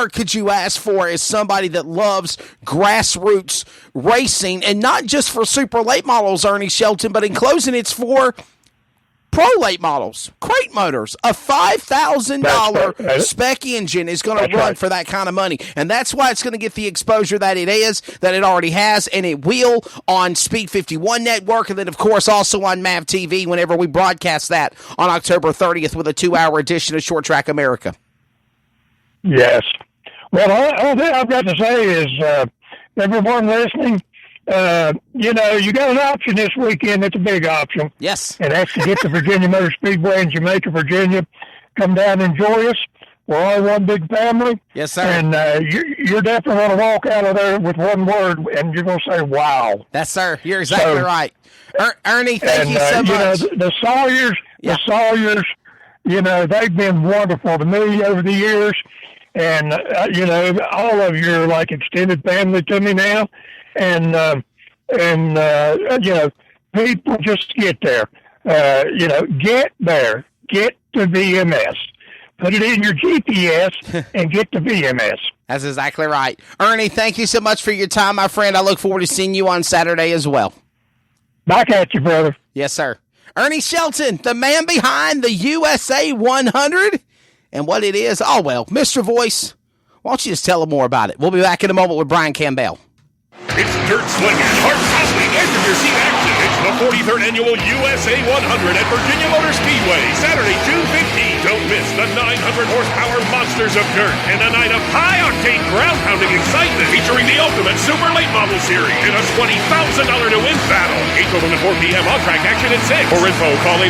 more could you ask for as somebody that loves grassroots racing, and not just for super late models, Ernie Shelton, but in closing, it's for pro late models. Crate Motors, a $5,000 spec engine is going to run for that kind of money, and that's why it's going to get the exposure that it already has, and it will on Speed 51 Network, and then, of course, also on MAV TV whenever we broadcast that on October 30th with a 2-hour edition of Short Track America. Yes. Well, all that I've got to say is, everyone listening, you got an option this weekend. It's a big option. Yes. And that's to get to Virginia Motor Speedway in Jamaica, Virginia. Come down and enjoy us. We're all one big family. Yes, sir. And you're definitely going to walk out of there with one word, and you're going to say, wow. Yes, sir. You're exactly right. Ernie, thank you so much. The Sawyers, they've been wonderful to me over the years. And, all of you are like extended family to me now. And people just get there. Get there. Get to VMS. Put it in your GPS and get to VMS. That's exactly right. Ernie, thank you so much for your time, my friend. I look forward to seeing you on Saturday as well. Back at you, brother. Yes, sir. Ernie Shelton, the man behind the USA 100. And what it is, Mr. Voice, why don't you just tell them more about it? We'll be back in a moment with Brian Campbell. It's dirt slinging, hard tossing, edge of your seat action. It's the 43rd Annual USA 100 at Virginia Motor Speedway, Saturday, June 15th. Don't miss the 900-horsepower monsters of dirt and a night of high-octane, ground-pounding excitement featuring the ultimate Super Late Model Series in a $20,000 to win battle. 8 to 4 p.m. on-track action at 6. For info, call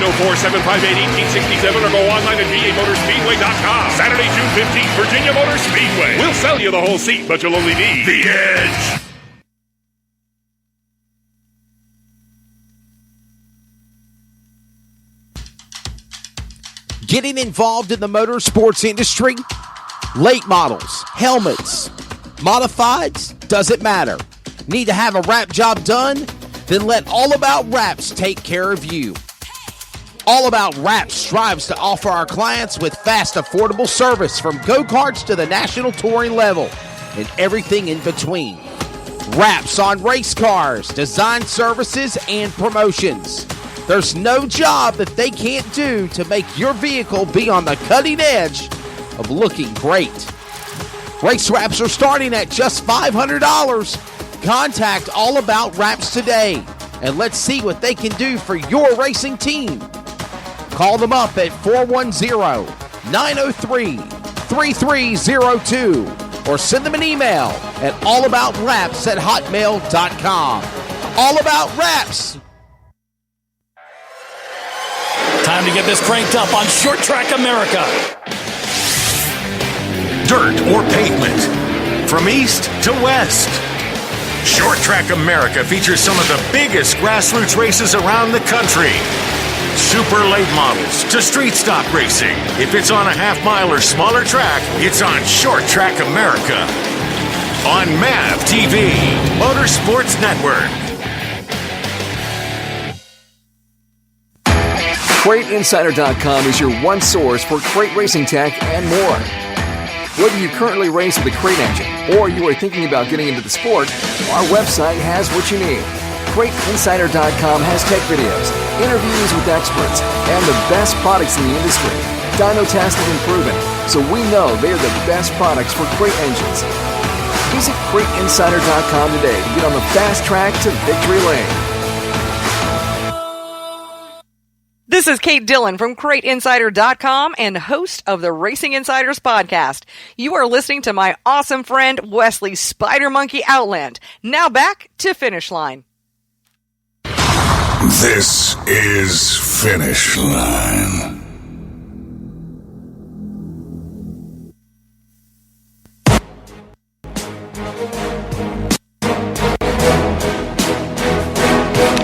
804-758-1867 or go online at vamotorspeedway.com. Saturday, June 15th, Virginia Motor Speedway. We'll sell you the whole seat, but you'll only need the edge. Getting involved in the motorsports industry, late models, helmets, modifieds, doesn't matter. Need to have a wrap job done? Then let All About Wraps take care of you. All About Wraps strives to offer our clients with fast, affordable service from go-karts to the national touring level and everything in between. Wraps on race cars, design services, and promotions. There's no job that they can't do to make your vehicle be on the cutting edge of looking great. Race wraps are starting at just $500. Contact All About Wraps today, and let's see what they can do for your racing team. Call them up at 410-903-3302 or send them an email at allaboutraps@hotmail.com. All About Wraps. Time to get this cranked up on Short Track America. Dirt or pavement, from east to west. Short Track America features some of the biggest grassroots races around the country. Super late models to street stock racing. If it's on a half-mile or smaller track, it's on Short Track America. On MAV TV, Motorsports Network. CrateInsider.com is your one source for crate racing tech and more. Whether you currently race with a crate engine or you are thinking about getting into the sport, our website has what you need. CrateInsider.com has tech videos, interviews with experts, and the best products in the industry. Dyno tested and proven, so we know they are the best products for crate engines. Visit CrateInsider.com today to get on the fast track to victory lane. This is Kate Dillon from CrateInsider.com and host of the Racing Insiders podcast. You are listening to my awesome friend Wesley Spider Monkey Outland. Now back to Finish Line. This is Finish Line.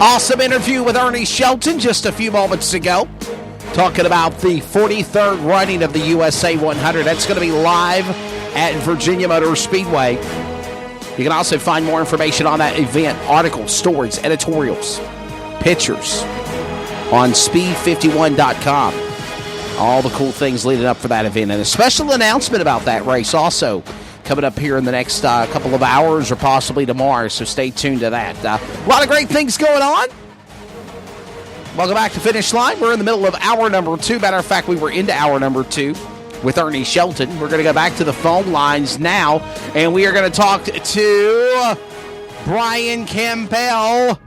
Awesome interview with Ernie Shelton just a few moments ago, talking about the 43rd running of the USA 100. That's going to be live at Virginia Motor Speedway. You can also find more information on that event, articles, stories, editorials, pictures on speed51.com. All the cool things leading up for that event, and a special announcement about that race also coming up here in the next couple of hours or possibly tomorrow, so stay tuned to that. A lot of great things going on. Welcome back to Finish Line. We're in the middle of hour number 2. Matter of fact, we were into hour number 2 with Ernie Shelton. We're going to go back to the phone lines now, and we are going to talk to Brian Campbell.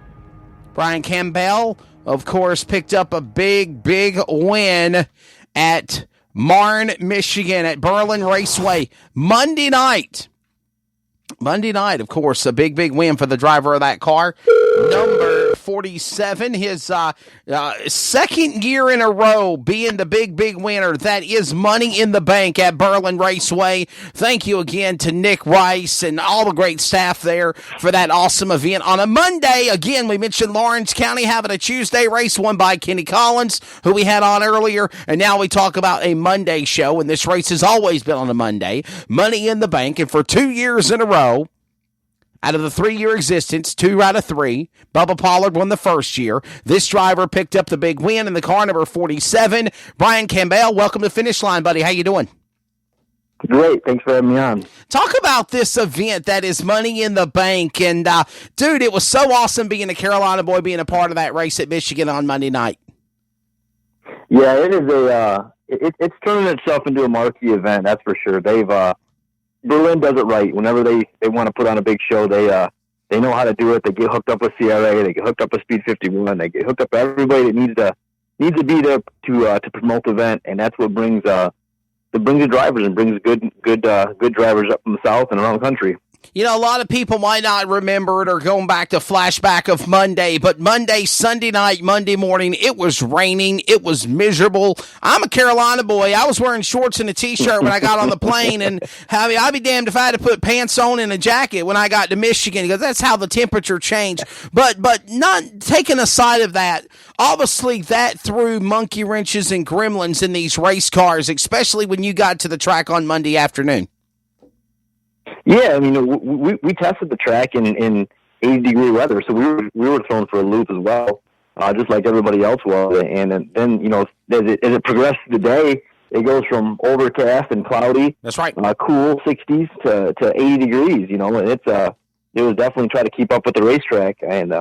Brian Campbell, of course, picked up a big win at Marne, Michigan at Berlin Raceway Monday night. Of course, a big win for the driver of that car. Number 47, his second year in a row being the big winner. That is Money in the Bank at Berlin Raceway. Thank you again to Nick Rice and all the great staff there for that awesome event. On a Monday, again, we mentioned Lawrence County having a Tuesday race won by Kenny Collins, who we had on earlier, and now we talk about a Monday show, and this race has always been on a Monday. Money in the Bank, and for 2 years in a row, out of the 3-year existence, 2 out of 3, Bubba Pollard won the first year. This driver picked up the big win in the car, number 47. Brian Campbell, welcome to Finish Line, buddy. How you doing? Great. Thanks for having me on. Talk about this event that is Money in the Bank. And, dude, it was so awesome being a Carolina boy, being a part of that race at Michigan on Monday night. Yeah, it is it's turning itself into a marquee event, that's for sure. Berlin does it right. Whenever they want to put on a big show, they know how to do it. They get hooked up with CRA. They get hooked up with Speed 51. They get hooked up with everybody that needs to be there to promote the event, and that's what brings the drivers and brings good drivers up from the south and around the country. You know, a lot of people might not remember it or going back to flashback of Monday, but Monday, Sunday night, Monday morning, it was raining. It was miserable. I'm a Carolina boy. I was wearing shorts and a T-shirt when I got on the plane, and I'd be damned if I had to put pants on and a jacket when I got to Michigan, because that's how the temperature changed. But not taking aside of that, obviously that threw monkey wrenches and gremlins in these race cars, especially when you got to the track on Monday afternoon. Yeah, I mean, we tested the track in 80-degree weather, so we were thrown for a loop as well, just like everybody else was. And then you know, as it progressed through the day, it goes from overcast and cloudy, that's right, cool 60s to 80 degrees. You know, and it was definitely trying to keep up with the racetrack, and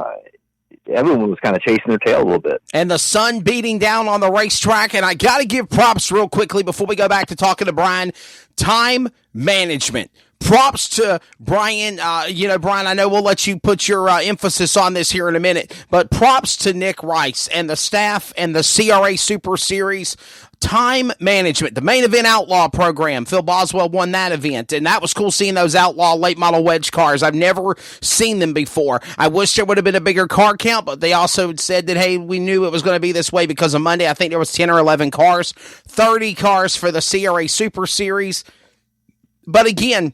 everyone was kind of chasing their tail a little bit. And the sun beating down on the racetrack, and I got to give props real quickly before we go back to talking to Brian. Time management. Props to Brian. Brian, I know we'll let you put your emphasis on this here in a minute, but props to Nick Rice and the staff and the CRA Super Series. Time management, the main event outlaw program. Phil Boswell won that event, and that was cool seeing those outlaw late model wedge cars. I've never seen them before. I wish there would have been a bigger car count, but they also said that, hey, we knew it was going to be this way because of Monday. I think there was 10 or 11 cars, 30 cars for the CRA Super Series. But again,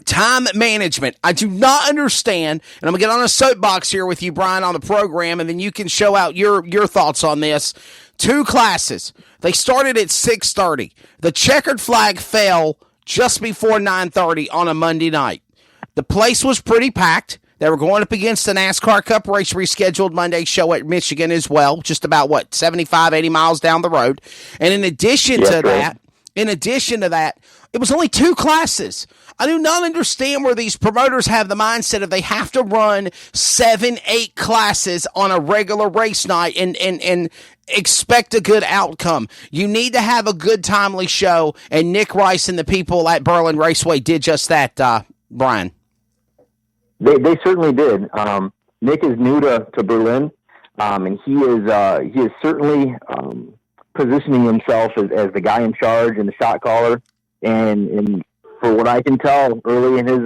time management. I do not understand, and I'm going to get on a soapbox here with you, Brian, on the program, and then you can show out your thoughts on this. 2 classes. They started at 6:30. The checkered flag fell just before 9:30 on a Monday night. The place was pretty packed. They were going up against the NASCAR Cup race rescheduled Monday show at Michigan as well, just about, 75, 80 miles down the road. And in addition to that, it was only 2 classes. I do not understand where these promoters have the mindset of they have to run 7, 8 classes on a regular race night and expect a good outcome. You need to have a good, timely show, and Nick Rice and the people at Berlin Raceway did just that, Brian. They certainly did. Nick is new to Berlin, and he is certainly positioning himself as the guy in charge and the shot caller. And for what I can tell, early in his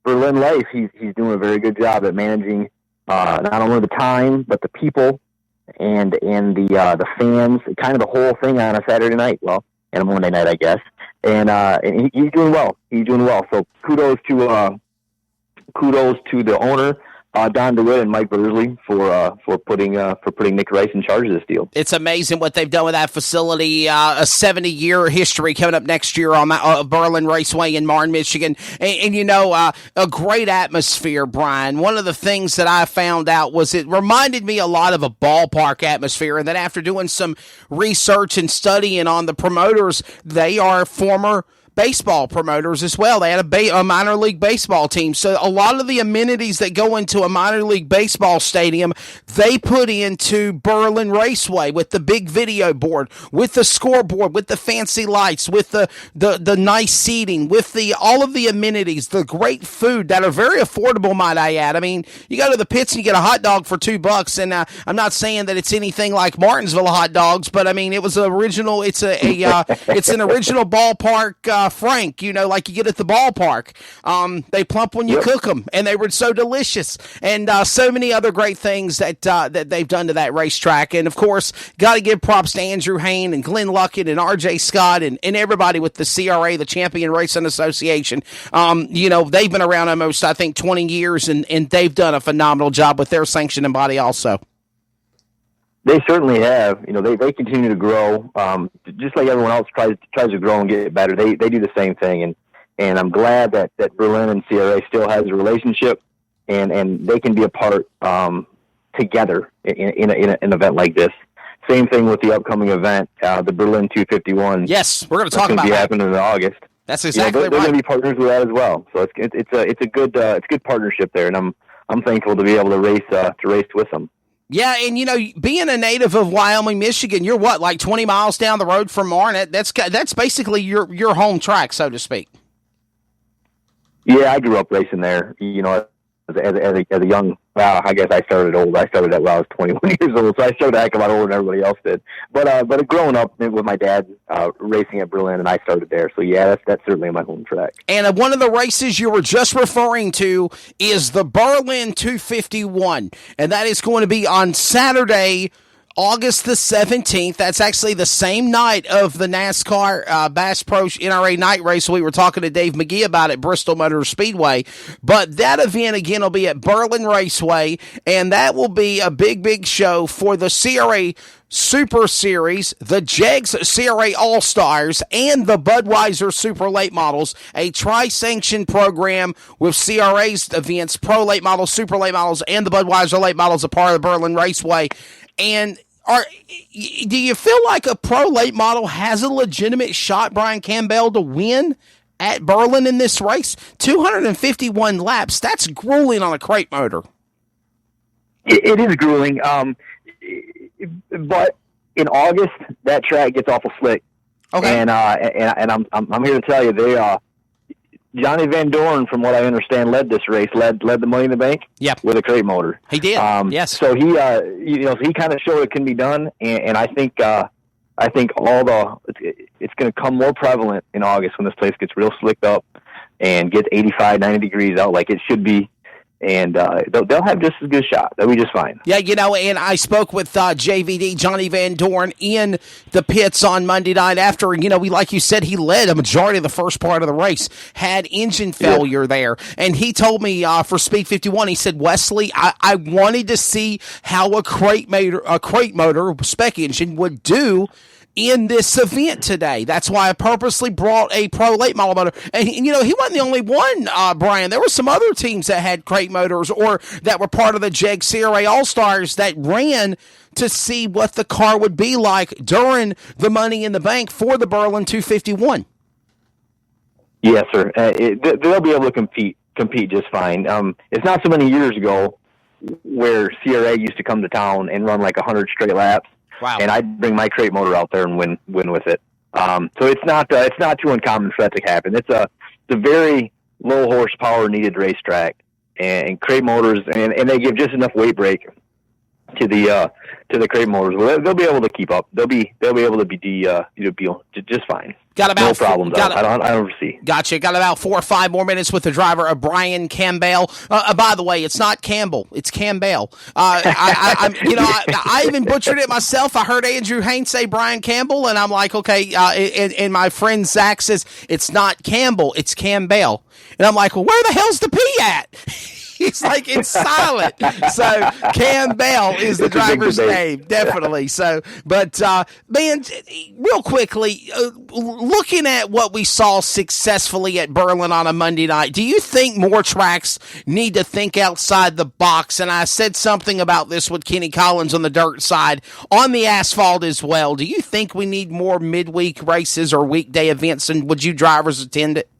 Berlin life, he's doing a very good job at managing not only the time but the people and the fans, kind of the whole thing on a Saturday night. Well, and a Monday night, I guess. And he's doing well. He's doing well. So kudos to the owner, Don DeWitt and Mike Bursley for putting Nick Rice in charge of this deal. It's amazing what they've done with that facility. A 70-year history coming up next year on Berlin Raceway in Marne, Michigan, and a great atmosphere. Brian, one of the things that I found out was it reminded me a lot of a ballpark atmosphere, and then after doing some research and studying on the promoters, they are former baseball promoters as well. They had a minor league baseball team. So a lot of the amenities that go into a minor league baseball stadium, they put into Berlin Raceway with the big video board, with the scoreboard, with the fancy lights, with the nice seating, with all of the amenities, the great food that are very affordable, might I add. I mean, you go to the pits and you get a hot dog for $2, and I'm not saying that it's anything like Martinsville hot dogs, but I mean, it was original. It's it's an original ballpark Frank, like you get at the ballpark. They plump when you cook them, and they were so delicious, and so many other great things that they've done to that racetrack. And of course, got to give props to Andrew Hain and Glenn Luckett and R.J. Scott and everybody with the CRA, the Champion Racing Association. They've been around almost, I think, 20 years, and they've done a phenomenal job with their sanctioning body also. They certainly have. They continue to grow, just like everyone else tries to grow and get better. They do the same thing, and I'm glad that Berlin and CRA still has a relationship, and they can be a part together in an event like this. Same thing with the upcoming event, the Berlin 251. Yes, we're going to talk about that. It's going to be happening in August. That's exactly right. They're going to be partners with that as well. So it's a good partnership there, and I'm thankful to be able to race with them. Yeah, and being a native of Wyoming, Michigan, you're what, like 20 miles down the road from Marnet? That's basically your home track, so to speak. Yeah, I grew up racing there. As a young, I guess I started old. I started when I was 21 years old, so I started a heck of a lot older than everybody else did. But growing up with my dad racing at Berlin, and I started there. So yeah, that's certainly my home track. And one of the races you were just referring to is the Berlin 251, and that is going to be on Saturday, August the 17th. That's actually the same night of the NASCAR Bass Pro NRA night race. We were talking to Dave McGee about at Bristol Motor Speedway. But that event, again, will be at Berlin Raceway, and that will be a big, big show for the CRA Super Series, the JEGS CRA All-Stars, and the Budweiser Super Late Models, a tri-sanctioned program with CRA's events, Pro Late Models, Super Late Models, and the Budweiser Late Models, a part of the Berlin Raceway. And do you feel like a pro late model has a legitimate shot, Brian Campbell, to win at Berlin in this race? 251 laps, that's grueling on a crate motor. It is grueling, but in August, that track gets awful slick. Okay. And I'm here to tell you, Johnny Van Dorn, from what I understand, led this race, led the Money in the Bank. Yep. With a crate motor. He did. Yes. So he, he kind of showed it can be done, and I think it's going to come more prevalent in August when this place gets real slicked up and gets 85, 90 degrees out like it should be. And they'll have just as good a shot. They'll be just fine. Yeah, and I spoke with JVD, Johnny Van Dorn, in the pits on Monday night after, like you said, he led a majority of the first part of the race, had engine failure there. And he told me for Speed 51, he said, Wesley, I wanted to see how a crate motor spec engine would do in this event today. That's why I purposely brought a pro late model motor. And, he wasn't the only one, Brian. There were some other teams that had crate motors or that were part of the JEG CRA All-Stars that ran to see what the car would be like during the Money in the Bank for the Berlin 251. Yes, sir. They'll be able to compete just fine. It's not so many years ago where CRA used to come to town and run like 100 straight laps. Wow. And I'd bring my crate motor out there and win with it. So it's not too uncommon for that to happen. It's a very low horsepower needed racetrack, and crate motors, and they give just enough weight break to the crate motors. Well, they'll be able to keep up. They'll be able to be just fine. Got about no problems. I don't see. Gotcha. Got about 4 or 5 more minutes with the driver of Brian Campbell. By the way, it's not Campbell. It's Campbell. I even butchered it myself. I heard Andrew Hain say Brian Campbell, and I'm like, okay. And my friend Zach says it's not Campbell. It's Campbell. And I'm like, well, where the hell's the P at? He's like, it's silent. So Cam Bell is the driver's name, definitely. So, but man, real quickly, looking at what we saw successfully at Berlin on a Monday night, do you think more tracks need to think outside the box? And I said something about this with Kenny Collins on the dirt side, on the asphalt as well. Do you think we need more midweek races or weekday events, and would you drivers attend it?